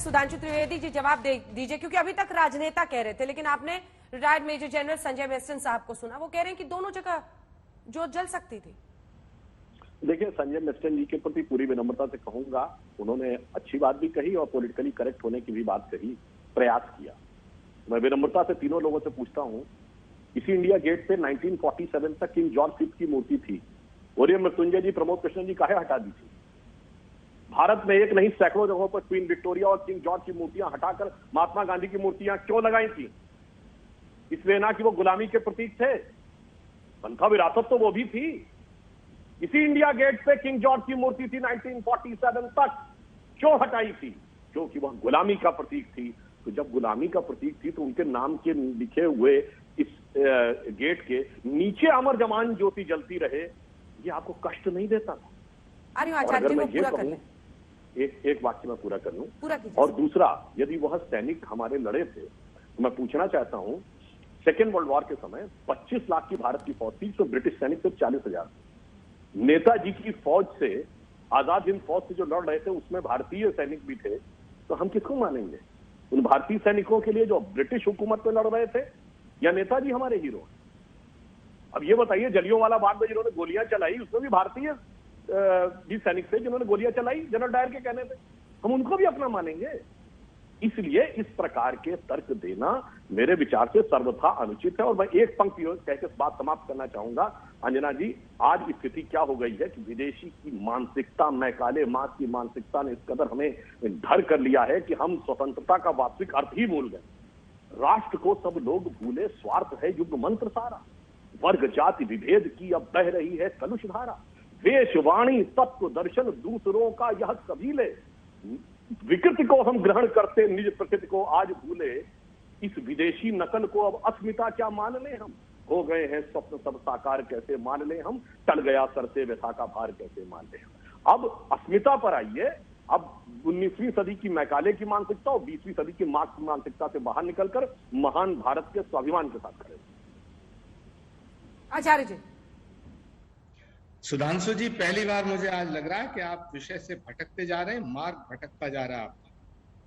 सुधांशु त्रिवेदी जी जवाब दीजिए, क्योंकि अभी तक राजनेता कह रहे थे, लेकिन आपने रिटायर्ड मेजर जनरल संजय मेस्टन साहब को सुना, वो कह रहे हैं कि दोनों जगह जोत जल सकती थी। देखिए, संजय मेस्टन जी के प्रति पूरी विनम्रता से कहूंगा, उन्होंने अच्छी बात भी कही और पॉलिटिकली करेक्ट होने की भी बात कही, प्रयास किया। मैं विनम्रता से तीनों लोगों से पूछता हूं, इसी इंडिया गेट पे 1947 तक किंग जॉर्ज V की मूर्ति थी, और ये मृत्युंजय जी, प्रमोद कृष्ण जी काहे हटा दी थी? भारत में एक नहीं सैकड़ों जगहों पर क्वीन विक्टोरिया और किंग जॉर्ज की मूर्तियां हटाकर महात्मा गांधी की मूर्तियां क्यों लगाई थी? इसलिए ना कि वो गुलामी के प्रतीक थे, पंथा विरासत तो वो भी थी। इसी इंडिया गेट पे किंग जॉर्ज की मूर्ति थी 1947 तक, क्यों हटाई थी? क्योंकि वह गुलामी का प्रतीक थी। तो जब गुलामी का प्रतीक थी तो उनके नाम के लिखे हुए इस गेट के नीचे अमर जवान ज्योति जलती रहे, ये आपको कष्ट नहीं देता? अगर मैं ये कहूं, एक वाक्य में पूरा कर लूं, और दूसरा, यदि वह सैनिक हमारे लड़े थे, तो मैं पूछना चाहता हूं, सेकेंड वर्ल्ड वॉर के समय 25 लाख की भारत की फौज थी, तो ब्रिटिश सैनिक सिर्फ 40,000। नेताजी की फौज से, आजाद हिंद फौज से जो लड़ रहे थे, उसमें भारतीय सैनिक भी थे, तो हम किसको मानेंगे? उन भारतीय सैनिकों के लिए जो ब्रिटिश हुकूमत में लड़ रहे थे, या नेताजी हमारे हीरो? अब ये बताइए, जलियांवाला बाग में जिन्होंने गोलियां चलाई, उसमें भी भारतीय भी सैनिक थे जिन्होंने गोलियां चलाई, जनरल डायर के कहने पे। हम उनको भी अपना मानेंगे? इसलिए इस प्रकार के तर्क देना मेरे विचार से सर्वथा अनुचित है। और मैं एक पंक्ति कह के बात समाप्त करना चाहूंगा, अंजना जी, आज स्थिति क्या हो गई है कि विदेशी की मानसिकता, मैकाले मास की मानसिकता ने इस कदर हमें घर कर लिया है कि हम स्वतंत्रता का वास्तविक अर्थ ही भूल गए। राष्ट्र को सब लोग भूले, स्वार्थ है युग मंत्र सारा, वर्ग जाति विभेद की अब बह रही है कलुष धारा, वेशवाणी तत्व दर्शन दूसरों का यह कबीले, विकृति को हम ग्रहण करते निज प्रकृति को आज भूले, इस विदेशी नकल को अब अस्मिता क्या मान ले हम, हो गए हैं स्वप्न सब साकार कैसे मान ले हम, टल गया सर से व्यथा का भार कैसे मान ले हम। अब अस्मिता पर आइए, अब 19वीं सदी की मैकाले की मानसिकता और 20वीं सदी की मार्क्स की मानसिकता से बाहर निकलकर महान भारत के स्वाभिमान के साथ खड़े। आचार्य जी। सुधांशु जी, पहली बार मुझे आज लग रहा है कि आप विषय से भटकते जा रहे हैं, मार्ग भटकता जा रहा है आपका।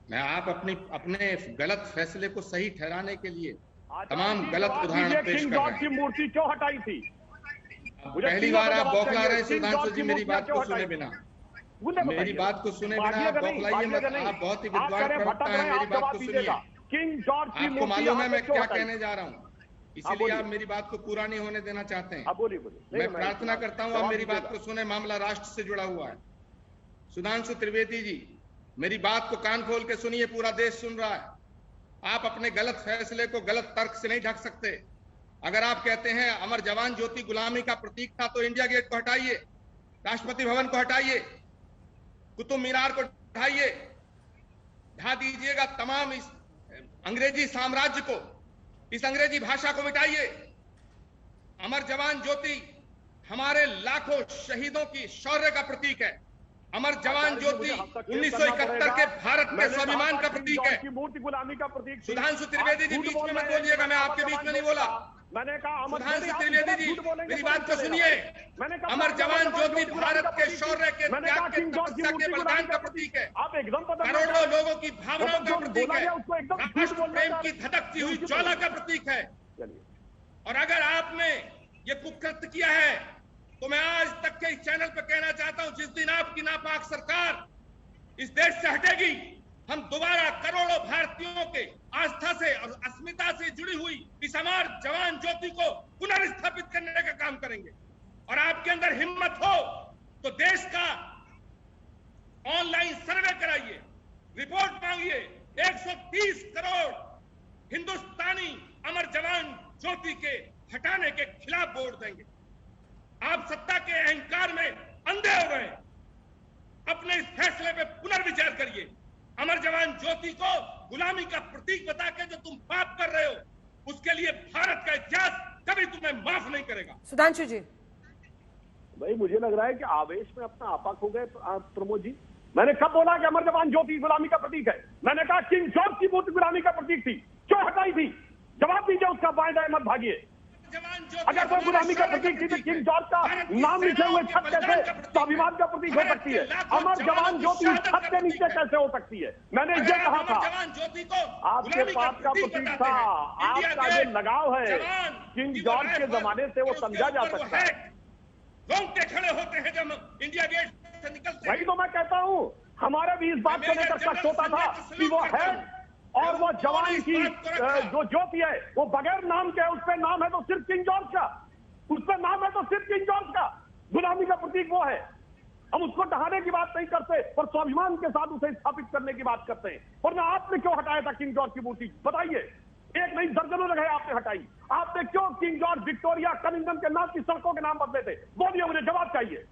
मैं आप अपने गलत फैसले को सही ठहराने के लिए तमाम गलत उदाहरण पेश कर रहे हैं। की मूर्ति क्यों हटाई थी? पहली बार आप बौखला रहे हैं सुधांशु जी, मेरी बात को सुने बिना, मेरी बात को सुने बिना आप बौखलाइए मत। आप बहुत ही विद्वान प्रवक्ता हैं, मेरी बात को सुनिए। आपको मालूम है मैं क्या कहने जा रहा हूँ, इसीलिए आप मेरी बात को पूरा नहीं होने देना चाहते हैं। मैं प्रार्थना करता हूं आप मेरी बात को सुने, मामला राष्ट्र से जुड़ा हुआ है। सुधांशु त्रिवेदी जी, मेरी बात को कान खोल के सुनिए, पूरा देश सुन रहा है। आप अपने गलत फैसले को गलत तर्क से नहीं ढक सकते। अगर आप कहते हैं अमर जवान ज्योति गुलामी का प्रतीक था, तो इंडिया गेट को हटाइए, राष्ट्रपति भवन को हटाइए, कुतुब मीनार को हटाइए, ढा दीजिएगा तमाम इस अंग्रेजी साम्राज्य को, इस अंग्रेजी भाषा को मिटाइए। अमर जवान ज्योति हमारे लाखों शहीदों की शौर्य का प्रतीक है। अमर जवान ज्योति 1971 के भारत के स्वाभिमान का प्रतीक है। मूर्ति गुलामी का प्रतीक। सुधांशु त्रिवेदी जी, बीच में मत बोलिएगा, मैं आपके बीच में नहीं बोला। मैंने कहा सुधांशु त्रिवेदी जी, मेरी बात को सुनिए। अमर जवान ज्योति भारत के शौर्य के, त्याग के, तपस्या के, बलिदान का प्रतीक है। करोड़ों लोगों की भावनाओं का प्रतीक है। राष्ट्र प्रेम की धधकती हुई ज्वाला का प्रतीक है। और अगर आपने ये कुकृत्य किया है, तो मैं आज तक के इस चैनल पर कहना चाहता हूं, जिस दिन आपकी नापाक सरकार इस देश से हटेगी, हम दोबारा करोड़ों भारतीयों के आस्था से और अस्मिता से जुड़ी हुई इस अमर जवान ज्योति को पुनर्स्थापित करने का काम करेंगे। और आपके अंदर हिम्मत हो तो देश का ऑनलाइन सर्वे कराइए, रिपोर्ट मांगिए। 130 करोड़ हिंदुस्तानी अमर जवान ज्योति के हटाने के खिलाफ वोट देंगे। आप सत्ता के अहंकार में अंधे हो गए। अपने इस फैसले पे पुनर्विचार करिए। अमर जवान ज्योति को गुलामी का प्रतीक बता के जो तुम पाप कर रहे हो, उसके लिए भारत का इतिहास कभी तुम्हें माफ नहीं करेगा। सुधांशु जी। भाई, मुझे लग रहा है कि आवेश में अपना आपा खो गए प्रमोद जी। मैंने कब बोला कि अमर जवान ज्योति गुलामी का प्रतीक है? मैंने कहा किंग जॉर्ज की मूर्ति गुलामी का प्रतीक थी, क्यों हटाई थी? जवाब दीजिए उसका, बाएं दाएं मत भागिए। अगर कोई गुलामी का प्रतीक थी तो किंग जॉर्ज का नाम लिखे हुए छत कैसे स्वाभिमान का प्रतीक हो सकती है? अमर जवान ज्योति छत के नीचे कैसे हो सकती है? मैंने ये कहा आपके पास का प्रतीक था, आपका जो लगाव है किंग जॉर्ज के जमाने से वो समझा जा सकता है। रोंगटे खड़े होते हैं जब इंडिया गेट से निकलते हैं। वही तो मैं कहता हूँ, हमारा भी इस बात को लेकर शक होता था कि वो है, और वो जवान की जो ज्योति है वो बगैर नाम के है, उस पर नाम है तो सिर्फ किंग जॉर्ज का, उस पर नाम है तो सिर्फ किंग जॉर्ज का। गुलामी का प्रतीक वो है। हम उसको ढहाने की बात नहीं करते, पर स्वाभिमान के साथ उसे स्थापित करने की बात करते हैं। वरना आपने क्यों हटाया था किंग जॉर्ज की मूर्ति, बताइए? एक नहीं दर्जनों जगह आपने हटाई। आपने क्यों किंग जॉर्ज, विक्टोरिया, कनिंगटन के नाम की सड़कों के नाम बदले थे? बोलिए, मुझे जवाब चाहिए।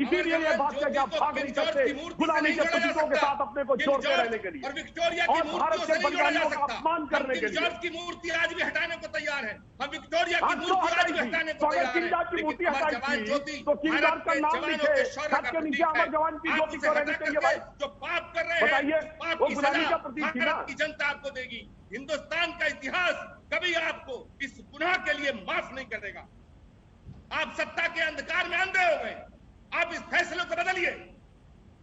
इसीलिए ये बात है कि आप भाग नहीं सकते गुलामी के प्रतीकों के साथ अपने को जोड़ते रहने के लिए और विक्टोरिया और भारत के बलिदानियों का अपमान करने के लिए। जॉर्ज की मूर्ति आज भी हटाने को तैयार है, हम विक्टोरिया की मूर्ति आज भी हटाने को तैयार किंग जॉर्ज की मूर्ति हटाई थी तो किंग जॉर्ज का नाम लिखे, छत के नीचे अमर जवान की ज्योति को रहने चाहिए। भाई जो पाप कर रहे हैं, बताइए, वो गुलामी का प्रतीक थी ना। भारत की जनता आपको देगी। हिंदुस्तान का इतिहास कभी आपको इस गुनाह के लिए माफ नहीं करेगा। आप सत्ता के अंधकार में अंधे हो गए। आप इस फैसले को बदलिए।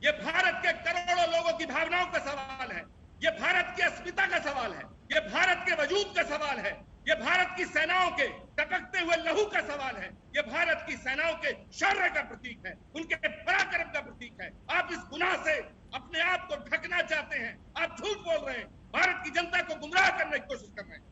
ये भारत के करोड़ों लोगों की भावनाओं का सवाल है, ये भारत की अस्मिता का सवाल है, ये भारत के वजूद का सवाल है, ये भारत की सेनाओं के टपकते हुए लहू का सवाल है, ये भारत की सेनाओं के शौर्य का प्रतीक है, उनके पराक्रम का प्रतीक है। आप इस गुनाह से अपने आप को ढकना चाहते हैं, आप झूठ बोल रहे हैं, भारत की जनता को गुमराह करने की कोशिश कर रहे हैं।